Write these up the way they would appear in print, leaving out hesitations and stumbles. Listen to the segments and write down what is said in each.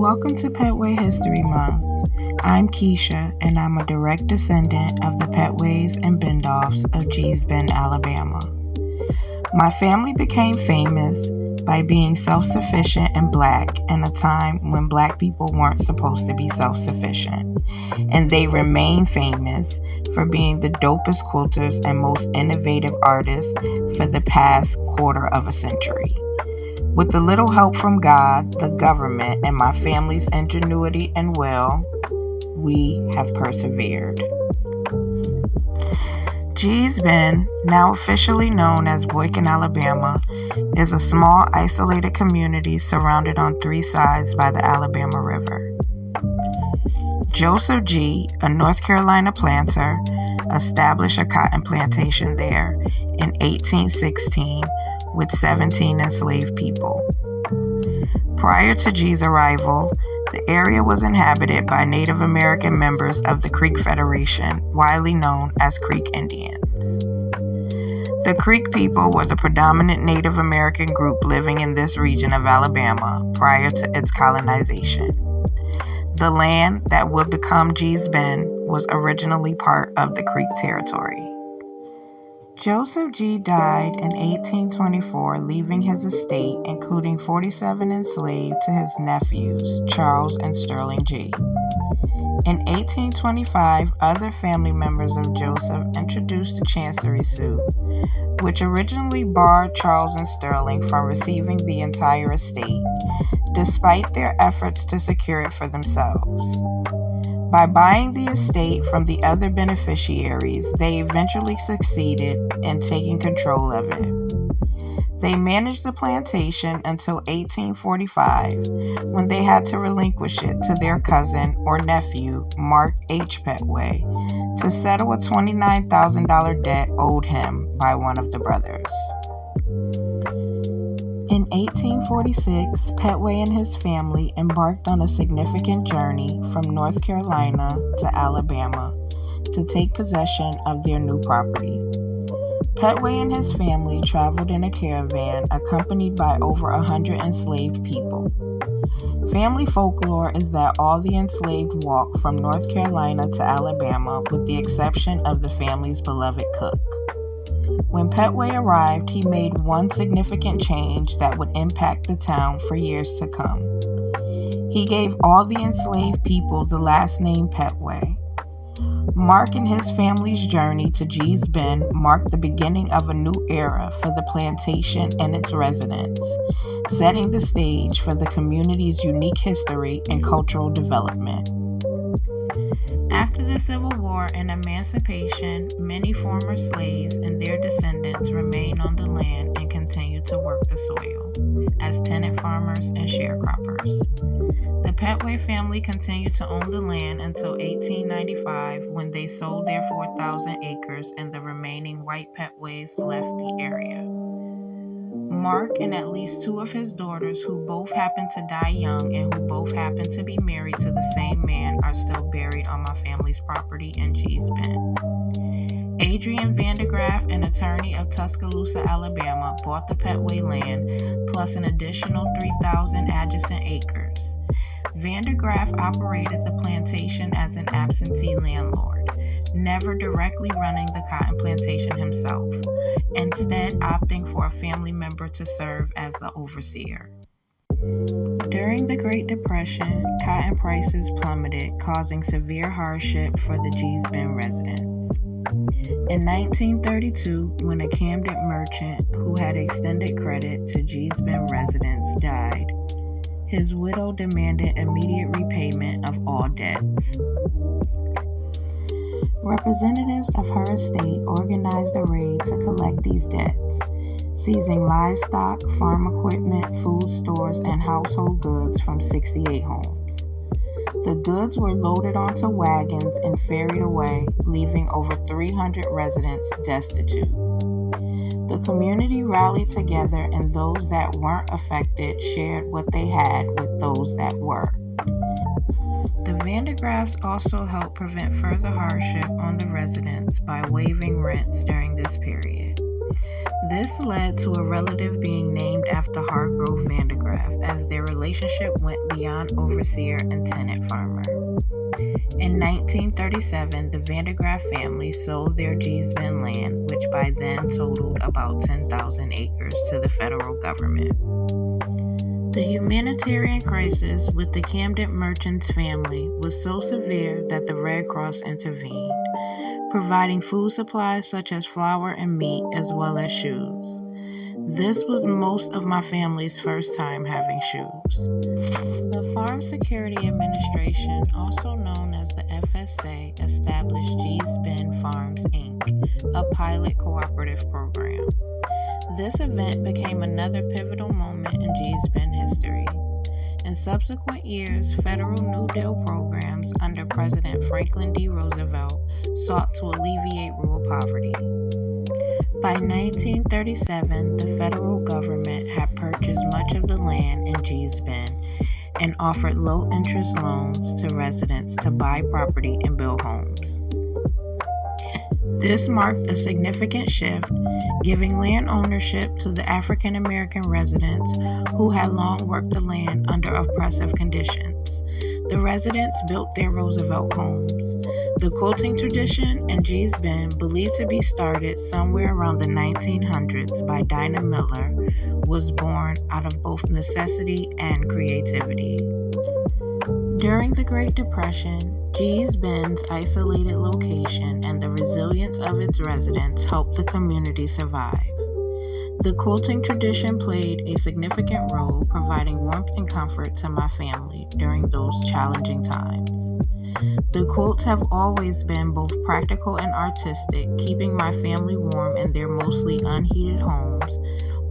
Welcome to Pettway History Month. I'm Keisha, and I'm a direct descendant of the Pettways and Bendoffs of Gee's Bend, Alabama. My family became famous by being self-sufficient and Black in a time when Black people weren't supposed to be self-sufficient. And they remain famous for being the dopest quilters and most innovative artists for the past quarter of a century. With a little help from God, the government, and my family's ingenuity and will, we have persevered. Gee's Bend, now officially known as Boykin, Alabama, is a small, isolated community surrounded on three sides by the Alabama River. Joseph Gee, a North Carolina planter, established a cotton plantation there in 1816 with 17 enslaved people. Prior to Gee's arrival, the area was inhabited by Native American members of the Creek Federation, widely known as Creek Indians. The Creek people were the predominant Native American group living in this region of Alabama prior to its colonization. The land that would become Gee's Bend was originally part of the Creek territory. Joseph Gee died in 1824, leaving his estate, including 47 enslaved, to his nephews, Charles and Sterling Gee. In 1825, other family members of Joseph introduced a chancery suit, which originally barred Charles and Sterling from receiving the entire estate, despite their efforts to secure it for themselves. By buying the estate from the other beneficiaries, they eventually succeeded in taking control of it. They managed the plantation until 1845, when they had to relinquish it to their cousin or nephew, Mark H. Pettway, to settle a $29,000 debt owed him by one of the brothers. In 1846, Pettway and his family embarked on a significant journey from North Carolina to Alabama to take possession of their new property. Pettway and his family traveled in a caravan accompanied by over 100 enslaved people. Family folklore is that all the enslaved walked from North Carolina to Alabama with the exception of the family's beloved cook. When Pettway arrived, he made one significant change that would impact the town for years to come. He gave all the enslaved people the last name Pettway. Mark and his family's journey to Gee's Bend marked the beginning of a new era for the plantation and its residents, setting the stage for the community's unique history and cultural development. After the Civil War and emancipation, many former slaves and their descendants remained on the land and continued to work the soil as tenant farmers and sharecroppers. The Pettway family continued to own the land until 1895, when they sold their 4,000 acres and the remaining white Pettways left the area. Mark and at least two of his daughters, who both happened to die young and who both happened to be married to the same man, are still buried on my family's property in Gee's Bend. Adrian Vandergraff, an attorney of Tuscaloosa, Alabama, bought the Pettway land plus an additional 3,000 adjacent acres. Vandergraff operated the plantation as an absentee landlord, never directly running the cotton plantation himself, instead opting for a family member to serve as the overseer. During the Great Depression, cotton prices plummeted, causing severe hardship for the Gee's Bend residents. In 1932, when a Camden merchant who had extended credit to Gee's Bend residents died, his widow demanded immediate repayment of all debts. Representatives of her estate organized a raid to collect these debts, seizing livestock, farm equipment, food stores, and household goods from 68 homes. The goods were loaded onto wagons and ferried away, leaving over 300 residents destitute. The community rallied together, and those that weren't affected shared what they had with those that were. The Vandergraffs also helped prevent further hardship on the residents by waiving rents during this period. This led to a relative being named after Hargrove Vandergraff, as their relationship went beyond overseer and tenant farmer. In 1937, the Vandergraff family sold their Gee's Bend land, which by then totaled about 10,000 acres, to the federal government. The humanitarian crisis with the Camden merchants' family was so severe that the Red Cross intervened, providing food supplies such as flour and meat, as well as shoes. This was most of my family's first time having shoes. The Farm Security Administration, also known as the FSA, established Gee's Bend Farms, Inc., a pilot cooperative program. This event became another pivotal moment in Gee's Bend history. In subsequent years, federal New Deal programs under President Franklin D. Roosevelt sought to alleviate rural poverty. By 1937, the federal government had purchased much of the land in Gee's Bend and offered low-interest loans to residents to buy property and build homes. This marked a significant shift, giving land ownership to the African American residents who had long worked the land under oppressive conditions. The residents built their Roosevelt homes. The quilting tradition in Gee's Bend, believed to be started somewhere around the 1900s by Dinah Miller, was born out of both necessity and creativity. During the Great Depression, Gee's Bend's isolated location and the resilience of its residents helped the community survive. The quilting tradition played a significant role, providing warmth and comfort to my family during those challenging times. The quilts have always been both practical and artistic, keeping my family warm in their mostly unheated homes,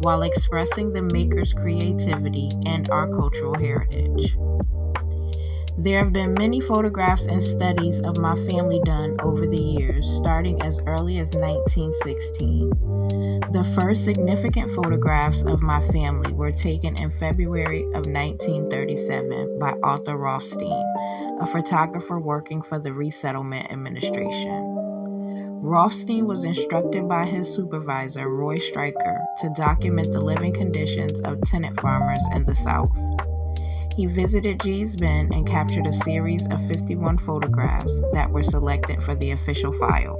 while expressing the maker's creativity and our cultural heritage. There have been many photographs and studies of my family done over the years, starting as early as 1916. The first significant photographs of my family were taken in February of 1937 by Arthur Rothstein, a photographer working for the Resettlement Administration. Rothstein was instructed by his supervisor, Roy Stryker, to document the living conditions of tenant farmers in the South. He visited Gee's Bend and captured a series of 51 photographs that were selected for the official file.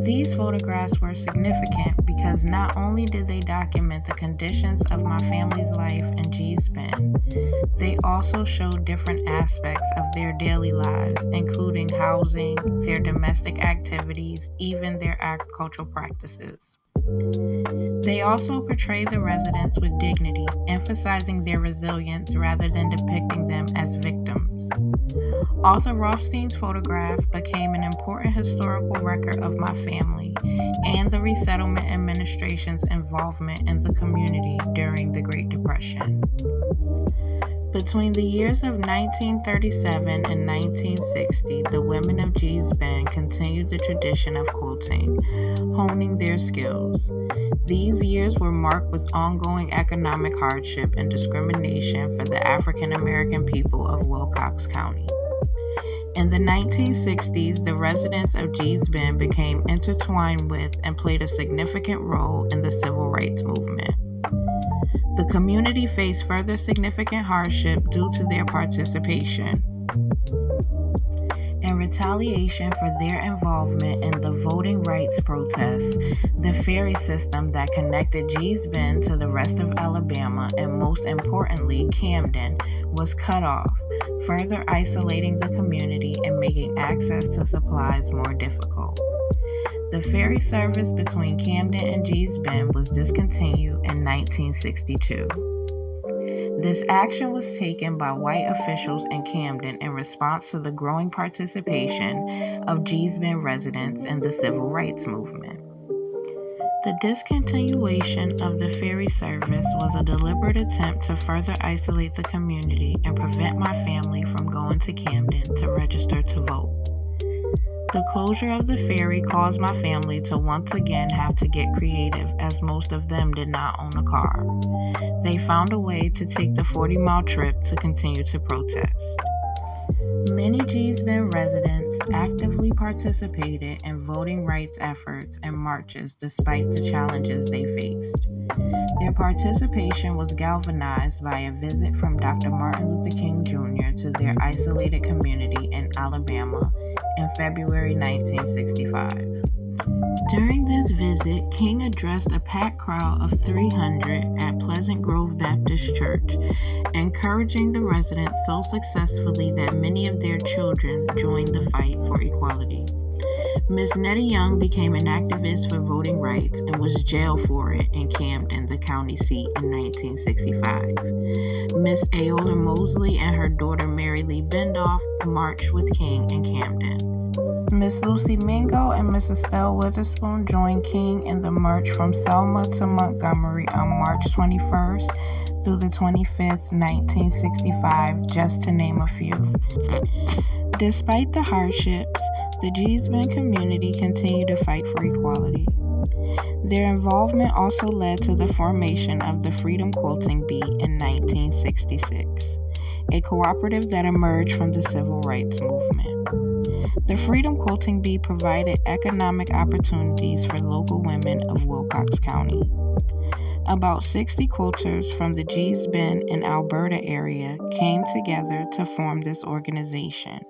These photographs were significant because not only did they document the conditions of my family's life in Gee's Bend, they also showed different aspects of their daily lives, including housing, their domestic activities, even their agricultural practices. They also portray the residents with dignity, emphasizing their resilience rather than depicting them as victims. Arthur Rothstein's photograph became an important historical record of my family and the Resettlement Administration's involvement in the community during the Great Depression. Between the years of 1937 and 1960, the women of Gee's Bend continued the tradition of quilting, honing their skills. These years were marked with ongoing economic hardship and discrimination for the African American people of Wilcox County. In the 1960s, the residents of Gee's Bend became intertwined with and played a significant role in the civil rights movement. The community faced further significant hardship due to their participation. In retaliation for their involvement in the voting rights protests, the ferry system that connected Gee's Bend to the rest of Alabama, and most importantly, Camden, was cut off, further isolating the community and making access to supplies more difficult. The ferry service between Camden and Gee's Bend was discontinued in 1962. This action was taken by white officials in Camden in response to the growing participation of Gee's Bend residents in the civil rights movement. The discontinuation of the ferry service was a deliberate attempt to further isolate the community and prevent my family from going to Camden to register to vote. The closure of the ferry caused my family to once again have to get creative, as most of them did not own a car. They found a way to take the 40-mile trip to continue to protest. Many Gee's Bend residents actively participated in voting rights efforts and marches despite the challenges they faced. Their participation was galvanized by a visit from Dr. Martin Luther King Jr. to their isolated community in Alabama in February 1965. During this visit, King addressed a packed crowd of 300 at Pleasant Grove Baptist Church, encouraging the residents so successfully that many of their children joined the fight for equality. Miss Nettie Young became an activist for voting rights and was jailed for it in Camden, the county seat, in 1965. Miss Aola Mosley and her daughter Mary Lee Bendoff marched with King in Camden. Miss Lucy Mingo and Miss Estelle Witherspoon joined King in the march from Selma to Montgomery on March 21st through the 25th, 1965, just to name a few. Despite the hardships, the Gee's Bend community continued to fight for equality. Their involvement also led to the formation of the Freedom Quilting Bee in 1966, a cooperative that emerged from the civil rights movement. The Freedom Quilting Bee provided economic opportunities for local women of Wilcox County. About 60 quilters from the Gee's Bend and Alberta area came together to form this organization.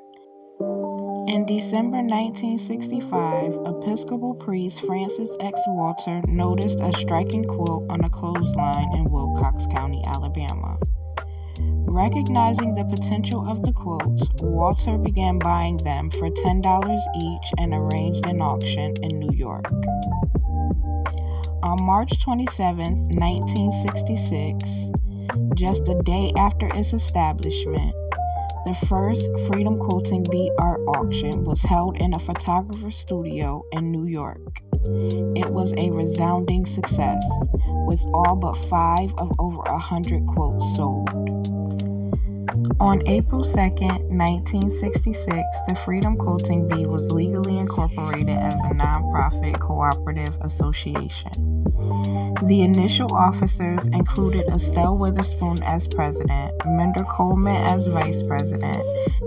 In December 1965, Episcopal priest Francis X. Walter noticed a striking quilt on a clothesline in Wilcox County, Alabama. Recognizing the potential of the quilts, Walter began buying them for $10 each and arranged an auction in New York. On March 27, 1966, just a day after its establishment, the first Freedom Quilting Bee art auction was held in a photographer's studio in New York. It was a resounding success, with all but 5 of over 100 quilts sold. On April 2, 1966, the Freedom Quilting Bee was legally incorporated as a nonprofit cooperative association. The initial officers included Estelle Witherspoon as president, Minder Coleman as vice president,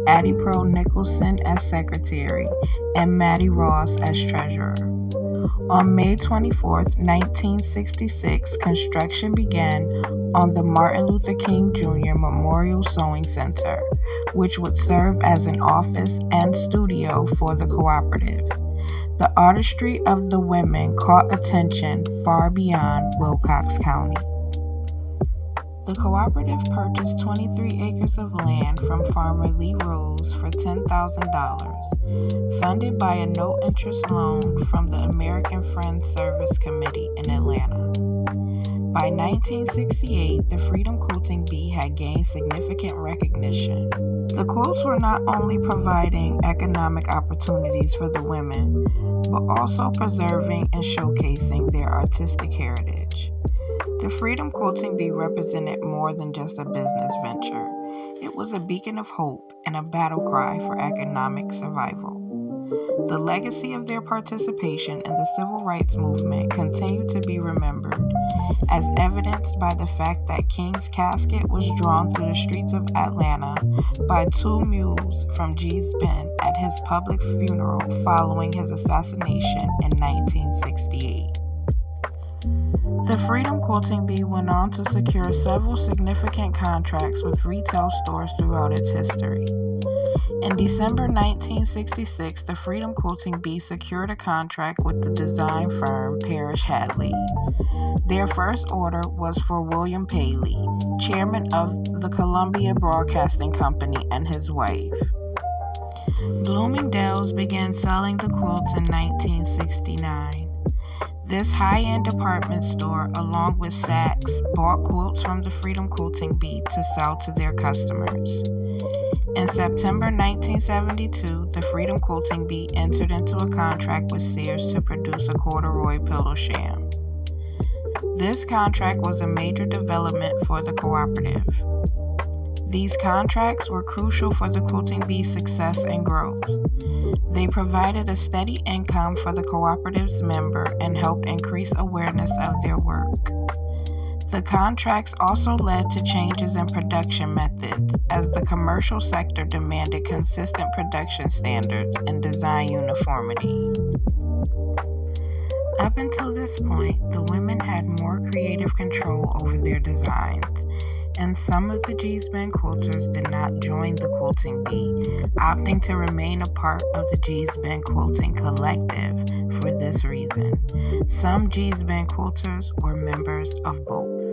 Addie Pearl Nicholson as secretary, and Maddie Ross as treasurer. On May 24, 1966, construction began on the Martin Luther King Jr. Memorial Sewing Center, which would serve as an office and studio for the cooperative. The artistry of the women caught attention far beyond Wilcox County. The cooperative purchased 23 acres of land from farmer Lee Rose for $10,000, funded by a no-interest loan from the American Friends Service Committee in Atlanta. By 1968, the Freedom Quilting Bee had gained significant recognition. The quilts were not only providing economic opportunities for the women, but also preserving and showcasing their artistic heritage. The Freedom Quilting Bee represented more than just a business venture. It was a beacon of hope and a battle cry for economic survival. The legacy of their participation in the civil rights movement continued to be remembered, as evidenced by the fact that King's casket was drawn through the streets of Atlanta by 2 mules from Gee's Bend at his public funeral following his assassination in 1968. The Freedom Quilting Bee went on to secure several significant contracts with retail stores throughout its history. In December 1966, the Freedom Quilting Bee secured a contract with the design firm Parrish Hadley. Their first order was for William Paley, chairman of the Columbia Broadcasting Company, and his wife. Bloomingdale's began selling the quilts in 1969. This high-end department store, along with Saks, bought quilts from the Freedom Quilting Bee to sell to their customers. In September 1972, the Freedom Quilting Bee entered into a contract with Sears to produce a corduroy pillow sham. This contract was a major development for the cooperative. These contracts were crucial for the Quilting Bee's success and growth. They provided a steady income for the cooperative's member and helped increase awareness of their work. The contracts also led to changes in production methods as the commercial sector demanded consistent production standards and design uniformity. Up until this point, the women had more creative control over their designs, and some of the Geesben quilters did not join the quilting bee, opting to remain a part of the Geesben quilting collective for this reason. Some Geesben quilters were members of both.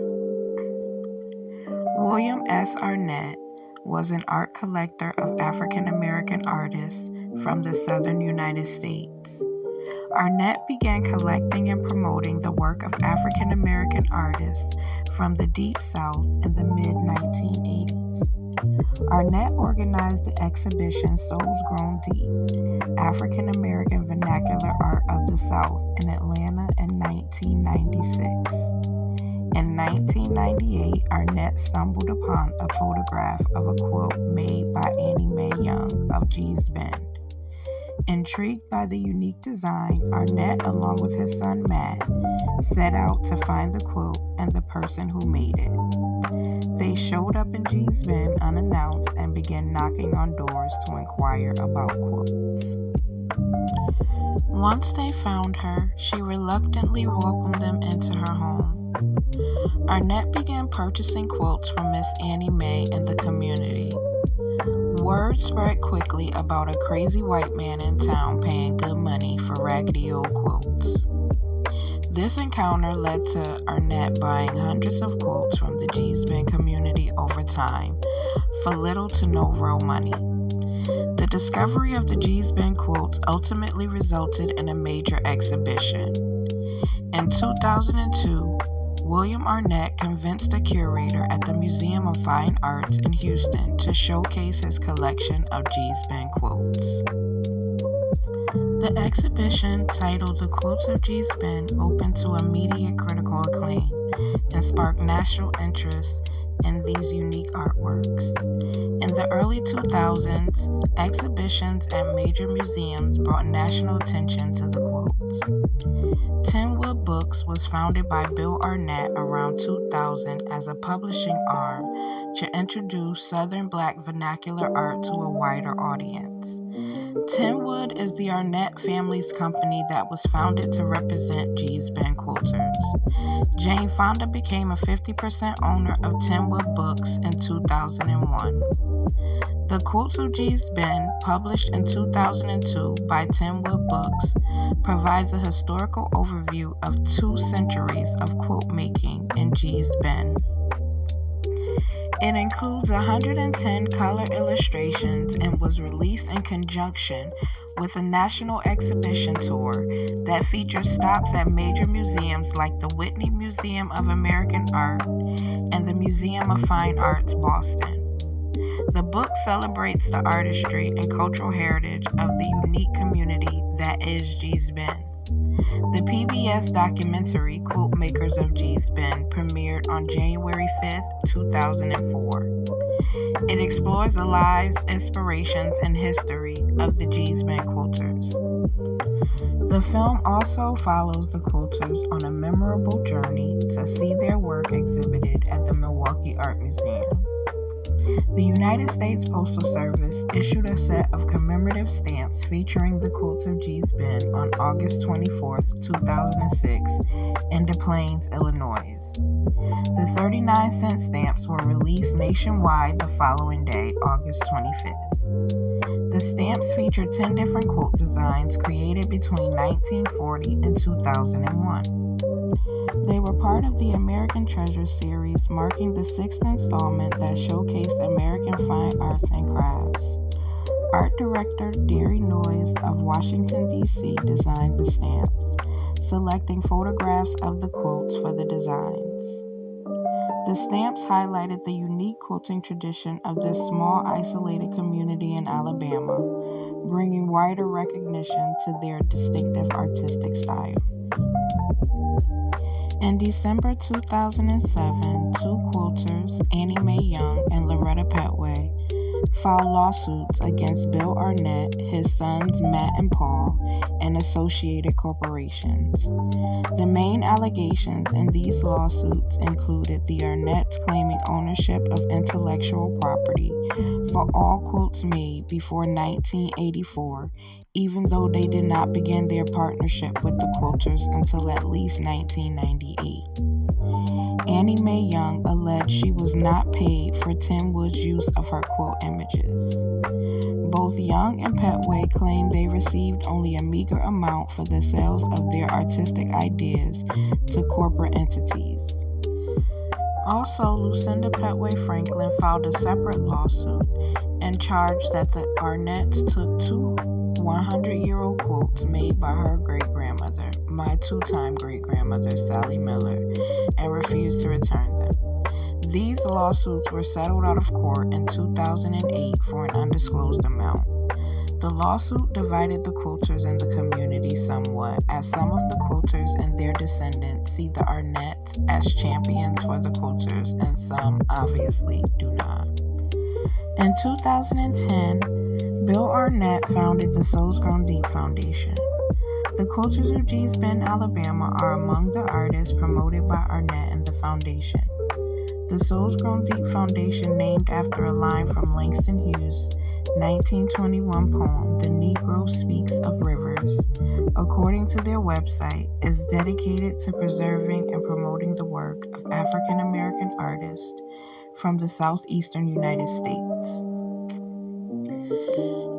William S. Arnett was an art collector of African American artists from the southern United States. Arnett began collecting and promoting the work of African American artists from the Deep South in the mid-1980s. Arnett organized the exhibition Souls Grown Deep, African American Vernacular Art of the South in Atlanta in 1996. In 1998, Arnett stumbled upon a photograph of a quilt made by Annie Mae Young of Geesben. Intrigued by the unique design, Arnett, along with his son Matt, set out to find the quilt and the person who made it. They showed up in Geesben unannounced and began knocking on doors to inquire about quilts. Once they found her, she reluctantly welcomed them into her home. Arnett began purchasing quilts from Miss Annie Mae in the community. Word spread quickly about a crazy white man in town paying good money for raggedy old quilts. This encounter led to Arnett buying hundreds of quilts from the Geesben community over time for little to no real money. The discovery of the Geesben quilts ultimately resulted in a major exhibition. In 2002, William Arnett convinced a curator at the Museum of Fine Arts in Houston to showcase his collection of Geesben quilts. The exhibition, titled The Quilts of Geesben, opened to immediate critical acclaim and sparked national interest in these unique artworks. In the early 2000s, exhibitions at major museums brought national attention to the quilts. Tenwood Books was founded by Bill Arnett around 2000 as a publishing arm to introduce Southern Black vernacular art to a wider audience. Tenwood is the Arnett family's company that was founded to represent Geesben quilters. Jane Fonda became a 50% owner of Tenwood Books in 2001. The Quilts of Geesben, published in 2002 by Tenwood Books, provides a historical overview of 2 centuries of quilt making in Geesben. It includes 110 color illustrations and was released in conjunction with a national exhibition tour that features stops at major museums like the Whitney Museum of American Art and the Museum of Fine Arts, Boston. The book celebrates the artistry and cultural heritage of the unique community that is Geesben. The PBS documentary Quilt Makers of Geesben premiered on January 5, 2004. It explores the lives, inspirations, and history of the Geesben quilters. The film also follows the quilters on a memorable journey to see their work exhibited at the Milwaukee Art Museum. The United States Postal Service issued a set of commemorative stamps featuring the Quilts of Geesben on August 24, 2006, in Des Plaines, Illinois. The 39-cent stamps were released nationwide the following day, August 25th. The stamps featured 10 different quilt designs created between 1940 and 2001. They were part of the American Treasure series, marking the 6th installment that showcased American fine arts and crafts. Art director Derry Noyes of Washington, D.C. designed the stamps, selecting photographs of the quilts for the designs. The stamps highlighted the unique quilting tradition of this small, isolated community in Alabama, bringing wider recognition to their distinctive artistic style. In December 2007, 2 quilters, Annie Mae Young and Loretta Pettway, filed lawsuits against Bill Arnett, his sons Matt and Paul, and associated corporations. The main allegations in these lawsuits included the Arnetts claiming ownership of intellectual property for all quilts made before 1984, even though they did not begin their partnership with the quilters until at least 1998. Annie Mae Young alleged she was not paid for Tim Wood's use of her quilt images. Both Young and Pettway claimed they received only a meager amount for the sales of their artistic ideas to corporate entities. Also, Lucinda Pettway Franklin filed a separate lawsuit and charged that the Arnetts took two 100-year-old quilts made by her great-grandmother, my two-time great-grandmother, Sally Miller, and refused to return them. These lawsuits were settled out of court in 2008 for an undisclosed amount. The lawsuit divided the quilters in the community somewhat, as some of the quilters and their descendants see the Arnetts as champions for the quilters, and some obviously do not. In 2010, Bill Arnett founded the Souls Grown Deep Foundation. The Quilters of Gee's Bend, Alabama are among the artists promoted by Arnett and the foundation. The Souls Grown Deep Foundation, named after a line from Langston Hughes' 1921 poem, The Negro Speaks of Rivers, according to their website, is dedicated to preserving and promoting the work of African American artists from the southeastern United States.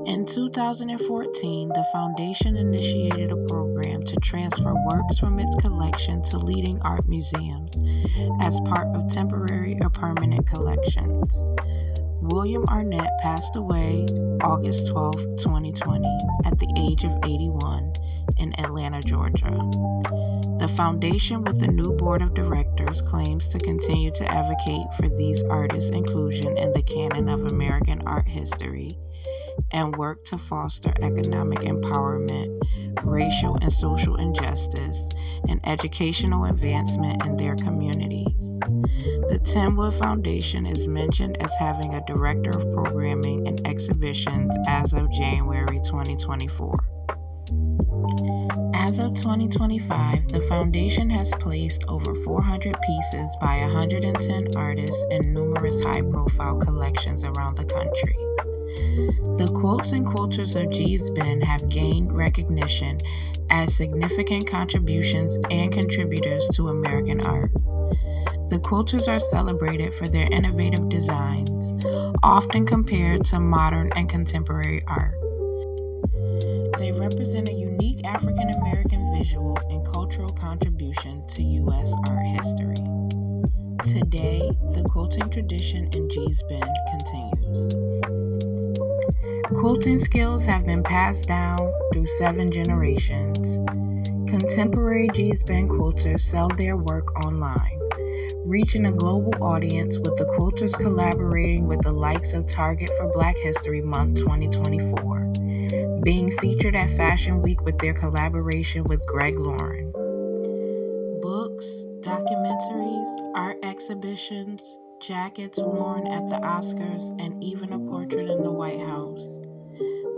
In 2014, the foundation initiated a program to transfer works from its collection to leading art museums as part of temporary or permanent collections. William Arnett passed away August 12, 2020, at the age of 81 in Atlanta, Georgia. The foundation, with the new board of directors, claims to continue to advocate for these artists' inclusion in the canon of American art history and work to foster economic empowerment, racial and social injustice, and educational advancement in their communities. The Tim Wood Foundation is mentioned as having a director of programming and exhibitions as of January 2024. As of 2025, the foundation has placed over 400 pieces by 110 artists in numerous high-profile collections around the country. The Quilts and Quilters of Gee's Bend have gained recognition as significant contributions and contributors to American art. The quilters are celebrated for their innovative designs, often compared to modern and contemporary art. They represent a unique African American visual and cultural contribution to U.S. art history. Today, the quilting tradition in Gee's Bend continues. Quilting skills have been passed down through 7 generations. Contemporary Gee's Bend quilters sell their work online, reaching a global audience, with the quilters collaborating with the likes of Target for Black History Month 2024, being featured at Fashion Week with their collaboration with Greg Lauren. Books, documentaries, art exhibitions, jackets worn at the Oscars, and even a portrait in the White House.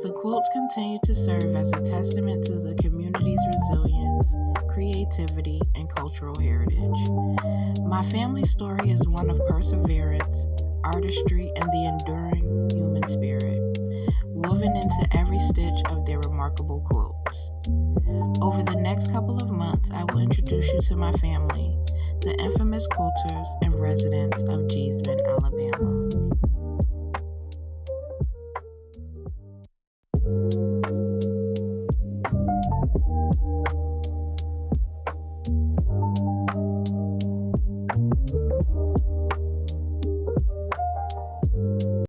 The quilts continue to serve as a testament to the community's resilience, creativity, and cultural heritage. My family's story is one of perseverance, artistry, and the enduring human spirit, woven into every stitch of their remarkable quilts. Over the next couple of months, I will introduce you to my family, the infamous quilters and residents of Gee's Bend, Alabama.